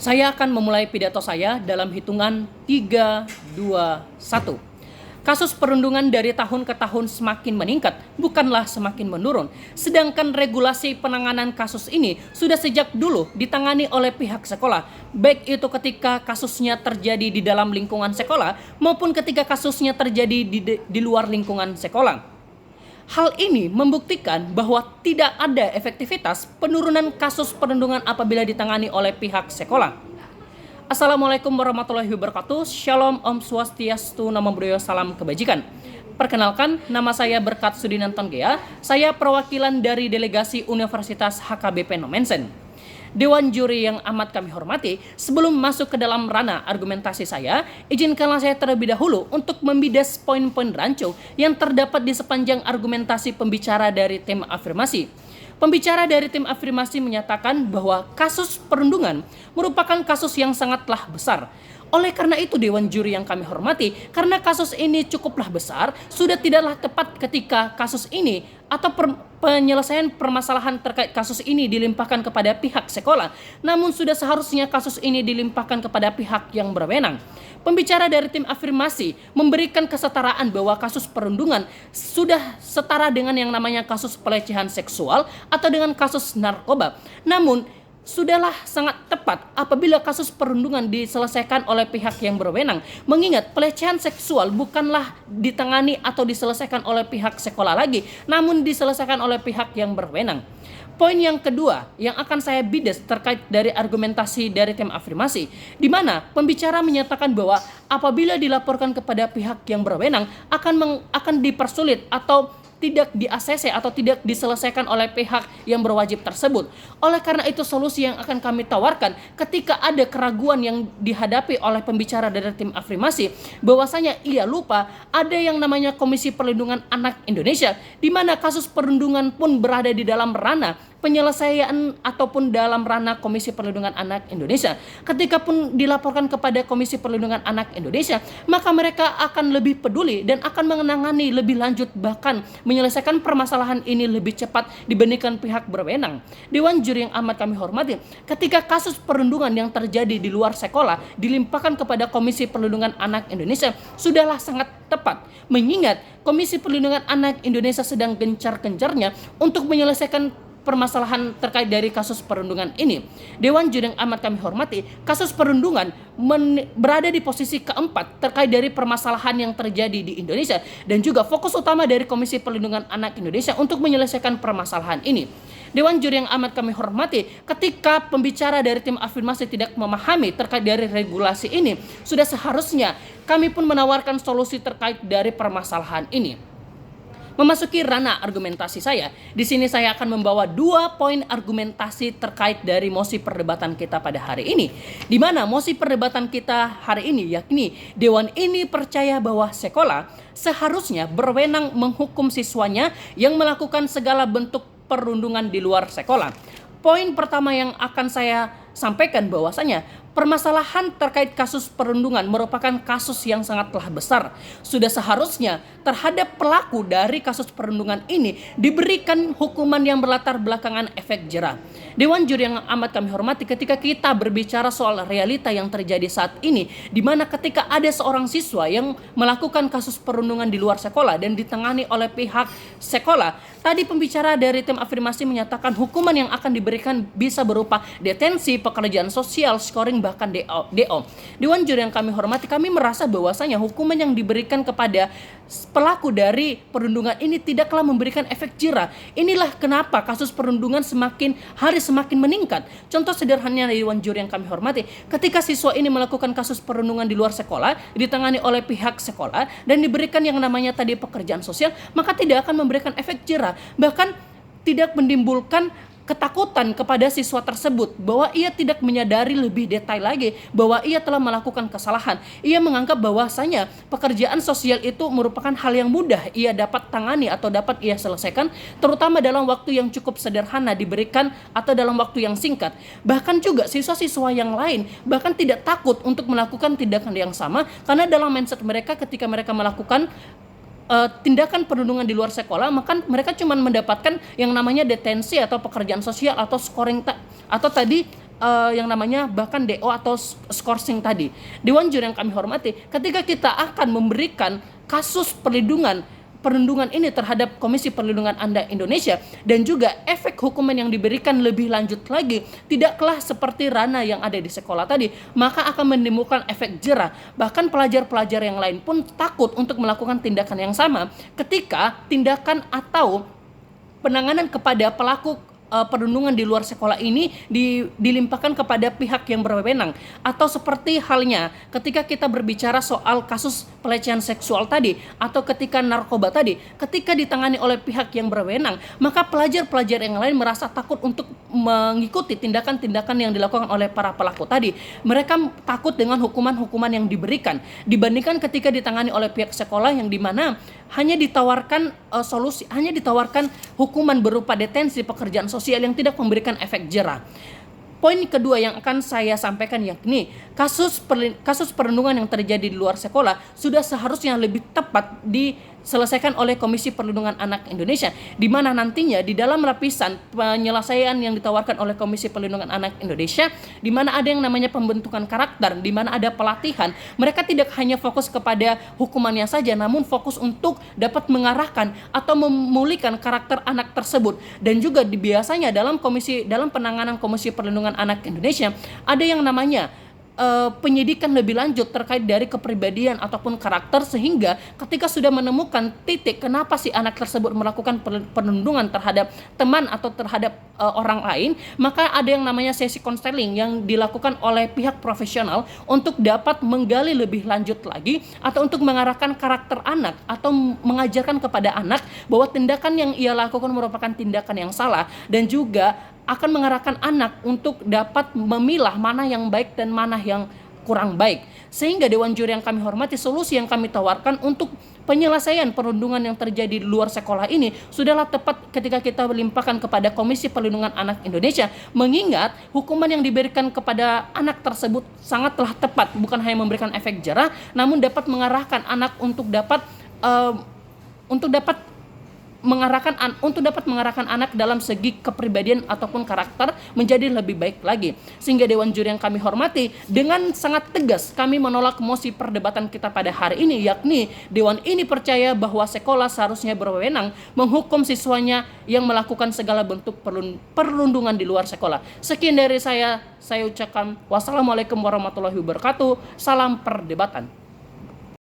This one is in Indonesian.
Saya akan memulai pidato saya dalam hitungan 3, 2, 1. Kasus perundungan dari tahun ke tahun semakin meningkat, bukanlah semakin menurun. Sedangkan regulasi penanganan kasus ini sudah sejak dulu ditangani oleh pihak sekolah, baik itu ketika kasusnya terjadi di dalam lingkungan sekolah maupun ketika kasusnya terjadi di luar lingkungan sekolah. Hal ini membuktikan bahwa tidak ada efektivitas penurunan kasus perundungan apabila ditangani oleh pihak sekolah. Assalamualaikum warahmatullahi wabarakatuh. Shalom, Om Swastiastu, Namo Buddhaya, salam kebajikan. Perkenalkan, nama saya Berkat Sudinanton Gea. Saya perwakilan dari delegasi Universitas HKBP Nomensen. Dewan juri yang amat kami hormati, sebelum masuk ke dalam ranah argumentasi saya, izinkanlah saya terlebih dahulu untuk membidas poin-poin rancu yang terdapat di sepanjang argumentasi pembicara dari tim afirmasi. Pembicara dari tim afirmasi menyatakan bahwa kasus perundungan merupakan kasus yang sangatlah besar. Oleh karena itu, Dewan juri yang kami hormati, karena kasus ini cukuplah besar, sudah tidaklah tepat ketika kasus ini atau penyelesaian permasalahan terkait kasus ini dilimpahkan kepada pihak sekolah, namun sudah seharusnya kasus ini dilimpahkan kepada pihak yang berwenang. Pembicara dari tim afirmasi memberikan kesetaraan bahwa kasus perundungan sudah setara dengan yang namanya kasus pelecehan seksual atau dengan kasus narkoba. Namun, sudahlah sangat tepat apabila kasus perundungan diselesaikan oleh pihak yang berwenang, mengingat pelecehan seksual bukanlah ditangani atau diselesaikan oleh pihak sekolah lagi, namun diselesaikan oleh pihak yang berwenang. Poin yang kedua yang akan saya bidas terkait dari argumentasi dari tim afirmasi, di mana pembicara menyatakan bahwa apabila dilaporkan kepada pihak yang berwenang akan dipersulit atau tidak di-ACC atau tidak diselesaikan oleh pihak yang berwajib tersebut. Oleh karena itu, solusi yang akan kami tawarkan ketika ada keraguan yang dihadapi oleh pembicara dari tim afirmasi, bahwasanya ia lupa ada yang namanya Komisi Perlindungan Anak Indonesia, di mana kasus perundungan pun berada di dalam ranah penyelesaian ataupun dalam ranah Komisi Perlindungan Anak Indonesia. Ketika pun dilaporkan kepada Komisi Perlindungan Anak Indonesia, maka mereka akan lebih peduli dan akan menangani lebih lanjut, bahkan menyelesaikan permasalahan ini lebih cepat dibandingkan pihak berwenang. Dewan juri yang amat kami hormati, ketika kasus perundungan yang terjadi di luar sekolah dilimpahkan kepada Komisi Perlindungan Anak Indonesia, sudahlah sangat tepat, mengingat Komisi Perlindungan Anak Indonesia sedang gencar-gencarnya untuk menyelesaikan permasalahan terkait dari kasus perundungan ini. Dewan juri yang amat kami hormati, kasus perundungan berada di posisi keempat terkait dari permasalahan yang terjadi di Indonesia, dan juga fokus utama dari Komisi Perlindungan Anak Indonesia untuk menyelesaikan permasalahan ini. Dewan juri yang amat kami hormati, ketika pembicara dari tim afirmasi tidak memahami terkait dari regulasi ini, sudah seharusnya kami pun menawarkan solusi terkait dari permasalahan ini. Memasuki ranah argumentasi saya, di sini saya akan membawa 2 poin argumentasi terkait dari mosi perdebatan kita pada hari ini. Di mana mosi perdebatan kita hari ini yakni Dewan ini percaya bahwa sekolah seharusnya berwenang menghukum siswanya yang melakukan segala bentuk perundungan di luar sekolah. Poin pertama yang akan saya sampaikan bahwasanya permasalahan terkait kasus perundungan merupakan kasus yang sangatlah besar. Sudah seharusnya terhadap pelaku dari kasus perundungan ini diberikan hukuman yang berlatar belakangan efek jera. Dewan juri yang amat kami hormati, ketika kita berbicara soal realita yang terjadi saat ini, di mana ketika ada seorang siswa yang melakukan kasus perundungan di luar sekolah dan ditangani oleh pihak sekolah, tadi pembicara dari tim afirmasi menyatakan hukuman yang akan diberikan bisa berupa detensi, pekerjaan sosial, scoring, bahkan DO. Dewan juri yang kami hormati, kami merasa bahwasanya hukuman yang diberikan kepada pelaku dari perundungan ini tidaklah memberikan efek jera. Inilah kenapa kasus perundungan semakin hari semakin meningkat. Contoh sederhananya, Dewan juri yang kami hormati, ketika siswa ini melakukan kasus perundungan di luar sekolah, ditangani oleh pihak sekolah dan diberikan yang namanya tadi pekerjaan sosial, maka tidak akan memberikan efek jera, bahkan tidak menimbulkan ketakutan kepada siswa tersebut bahwa ia tidak menyadari lebih detail lagi bahwa ia telah melakukan kesalahan. Ia menganggap bahwasanya pekerjaan sosial itu merupakan hal yang mudah ia dapat tangani atau dapat ia selesaikan, terutama dalam waktu yang cukup sederhana diberikan atau dalam waktu yang singkat. Bahkan juga siswa-siswa yang lain bahkan tidak takut untuk melakukan tindakan yang sama, karena dalam mindset mereka ketika mereka melakukan tindakan perundungan di luar sekolah, maka mereka cuma mendapatkan yang namanya detensi atau pekerjaan sosial atau scoring atau tadi yang namanya bahkan DO atau skorsing tadi. Dewan juri yang kami hormati, ketika kita akan memberikan kasus perlindungan ini terhadap Komisi Perlindungan Anak Indonesia dan juga efek hukuman yang diberikan lebih lanjut lagi tidaklah seperti Rana yang ada di sekolah tadi, maka akan menimbulkan efek jerah. Bahkan pelajar-pelajar yang lain pun takut untuk melakukan tindakan yang sama ketika tindakan atau penanganan kepada pelaku perundungan di luar sekolah ini dilimpahkan kepada pihak yang berwenang. Atau seperti halnya ketika kita berbicara soal kasus pelecehan seksual tadi atau ketika narkoba tadi, ketika ditangani oleh pihak yang berwenang, maka pelajar-pelajar yang lain merasa takut untuk mengikuti tindakan-tindakan yang dilakukan oleh para pelaku tadi. Mereka takut dengan hukuman-hukuman yang diberikan dibandingkan ketika ditangani oleh pihak sekolah yang dimana hanya ditawarkan hanya ditawarkan hukuman berupa detensi, pekerjaan sosial yang tidak memberikan efek jerah. Poin kedua yang akan saya sampaikan yakni kasus perundungan yang terjadi di luar sekolah sudah seharusnya lebih tepat diselesaikan oleh Komisi Perlindungan Anak Indonesia, di mana nantinya di dalam lapisan penyelesaian yang ditawarkan oleh Komisi Perlindungan Anak Indonesia, di mana ada yang namanya pembentukan karakter, di mana ada pelatihan, mereka tidak hanya fokus kepada hukumannya saja, namun fokus untuk dapat mengarahkan atau memulihkan karakter anak tersebut. Dan juga biasanya dalam penanganan Komisi Perlindungan Anak Indonesia ada yang namanya penyidikan lebih lanjut terkait dari kepribadian ataupun karakter, sehingga ketika sudah menemukan titik kenapa si anak tersebut melakukan perundungan terhadap teman atau terhadap orang lain, maka ada yang namanya sesi konseling yang dilakukan oleh pihak profesional untuk dapat menggali lebih lanjut lagi atau untuk mengarahkan karakter anak atau mengajarkan kepada anak bahwa tindakan yang ia lakukan merupakan tindakan yang salah, dan juga akan mengarahkan anak untuk dapat memilah mana yang baik dan mana yang kurang baik. Sehingga Dewan Juri yang kami hormati, solusi yang kami tawarkan untuk penyelesaian perundungan yang terjadi di luar sekolah ini sudahlah tepat ketika kita melimpahkan kepada Komisi Perlindungan Anak Indonesia, mengingat hukuman yang diberikan kepada anak tersebut sangatlah tepat, bukan hanya memberikan efek jerah, namun dapat mengarahkan anak untuk dapat mengarahkan anak dalam segi kepribadian ataupun karakter menjadi lebih baik lagi. Sehingga Dewan Juri yang kami hormati, dengan sangat tegas kami menolak mosi perdebatan kita pada hari ini, yakni Dewan ini percaya bahwa sekolah seharusnya berwenang menghukum siswanya yang melakukan segala bentuk perundungan di luar sekolah. Sekian dari saya ucapkan wassalamualaikum warahmatullahi wabarakatuh. Salam perdebatan.